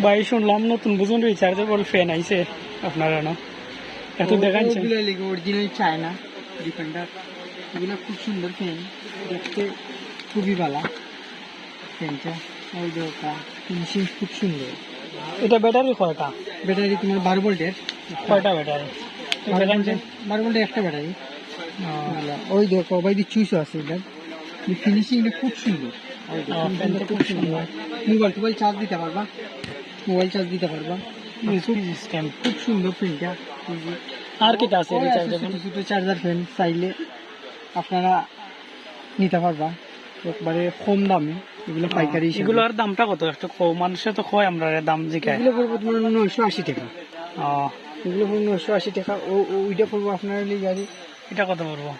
ভাই শুনলাম নতুন বুঝুন রিচার্জেবল ফ্যান আইছে আপনারা না এত দেখাচ্ছেন অরিজিনাল চায়না ডিফেন্ডার এগুলো খুব সুন্দর ফ্যান দেখতে খুবই ভালো ফ্যানটা ওই দোকা ফিনিশিং খুব সুন্দর। এটা ব্যাটারি কয়টা? ব্যাটারি তোমার 12 ভোল্টের। কয়টা ব্যাটারি? 12 ভোল্টের একটা ব্যাটারি। ওই দেখো ভাই চুইসও আছে এটা ফিনিশিংটা খুব সুন্দর। ফ্যানটা খুব সুন্দর। মোবাইল চার্জ দিতে পারবা, মোবাইল চার্জ দিতে পারবা। সিস্টেম খুব সুন্দর ফ্যানটা। আর কিটা আছে রিচার্জেবল? ছোট চার্জার ফ্যান চাইলে আপনারা নিতে পারবা একবারে কম দামে। এগুলো পাইকারি। এগুলোর দামটা কত? একটু মানুষে তো কয় আমরা দাম জিজ্ঞাসা। এগুলো পড়বো তোমার 980 টাকা। এগুলো পড়বো 980 টাকা। ওইটা পড়বো আপনার গাড়ি। এটা কত পড়বো?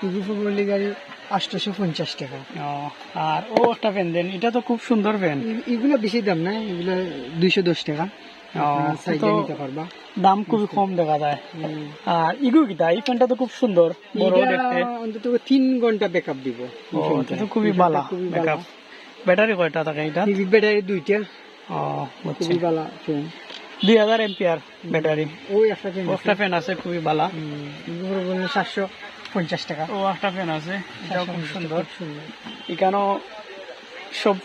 এগুলো পড়বো গাড়ি 850 টাকা। আর ও একটা ফ্যান দেন, এটা তো খুব সুন্দর ফ্যান। এগুলো বেশি দাম না, এগুলো 210 টাকা। দাম খুবই কম দেখা যায়। আর ইগু কিটা এই ফ্যানটা তো খুব সুন্দর, বড় দেখতে। অন্তত 3 ঘন্টা ব্যাকআপ দিব। এটা খুবই ভালো ব্যাকআপ। ব্যাটারি কয়টা থাকে এটা? ব্যাটারি 2টা। খুবই ভালো ফ্যান। 2000 ampere battery. ওই একটা ফ্যান আছে খুবই ভালো। 750 টাকা। ও একটা ফ্যান আছে, এটাও খুব সুন্দর। এখানেও সব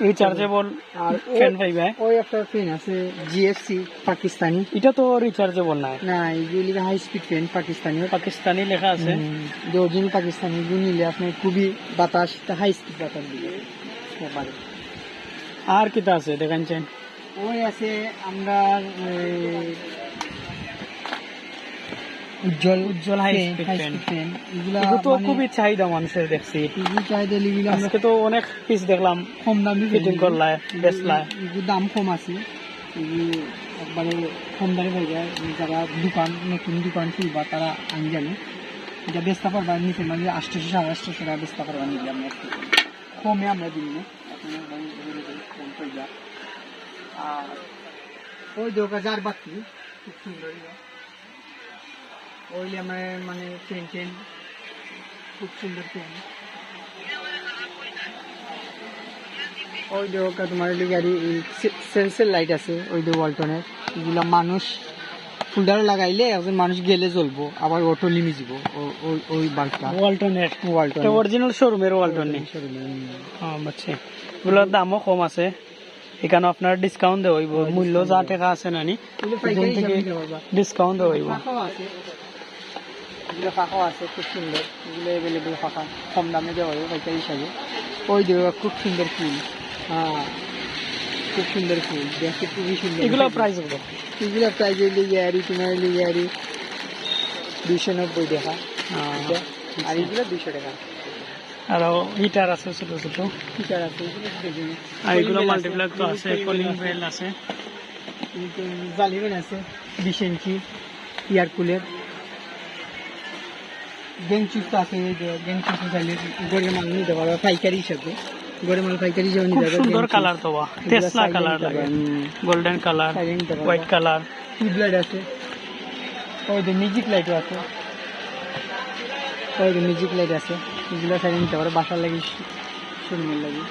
রিচার্জেবল আর ফ্যান পাইবে। ওই একটা ফ্যান আছে জিএফসি পাকিস্তানি। এটা তো রিচার্জেবল না। না, এগুলি high speed fan Pakistani. Pakistani লেখা আছে। অরিজিনাল পাকিস্তানি। এগুলো নিলে আপনি খুবই বাতাস, হাই স্পিড বাতাস দিবে। আর কিটা আছে দেখাচ্ছেন? ওই আছে আমরা উজ্জ্বল হাই স্পিড ফ্যান। এগুলো তো খুবই চাহিদা মানুষের দেখছি। চাহিদা লিগুলো আজকে তো অনেক পিস দেখলাম কম দামে ফিটিং করলায় বেচলায়। এগুলো দাম কম আছে, এগুলো একবারে কম দামে হয়ে যায়। যারা নতুন দোকান খুলবা তারা আনি জানে এটা বেচতে পারবা। নিচে মানে 800 850 টাকা বেচতে পারবা। নিলে আমরা কমে আমরা দিন না। আর ওই দোকা যার বাকি খুব সুন্দর। ওইলে আমার মানে ফ্যান খুব সুন্দর ফ্যান। ওই দোকা তোমার গাড়ি সেন্সের লাইট আছে ওই দো ওয়ালটনের। এগুলো মানুষ ফুলদারে লাগাইলে একজন মানুষ গেলে জ্বলবো, আবার অটো লিমি যাব। ওই বাল্বটা ওয়ালটন অরিজিনাল শোরুমের ওয়ালটন নেই। এগুলোর দামও কম আছে। এখানে আপনার ডিসকাউন্ট দেওয়া হইব। মূল্য যা টাকা আছে নানি ডিসকাউন্ট দেওয়া হইব। এগুলো ফাঁকাও আছে খুব সুন্দর। এগুলো অ্যাভেলেবল ফাঁকা, কম দামে দেওয়া হবে পাইকারি হিসাবে। ওই দেওয়া খুব সুন্দর ফুল। খুব সুন্দর ফুল দেখতে খুবই সুন্দর। এগুলো প্রাইস কত? এগুলো প্রাইস লিগারি তোমার লিগারি 290 টাকা। আর এগুলো 200 টাকা। আর হিটার আছে ছোট ছোট হিটার আছে। আর এগুলো মাল্টিপ্লাগ তো আছে, কলিং বেল আছে, জালিবেন আছে 20 ইঞ্চি এয়ার কুলার। বেঞ্চুস আছে, বেঞ্চুস চাইলে গড়ে মাল নিতে পারবে পাইকারি হিসাবে। গড়ে মাল পাইকারি হিসাবে নিতে পারবে। সুন্দর কালার তো টেসলা কালার লাগে, golden colour, white colour. Tubelight আছে। ওই যে মিউজিক লাইটও আছে। এগুলো সাইড নিতে পারো বাসার লাগে, শোরুমের লাগে।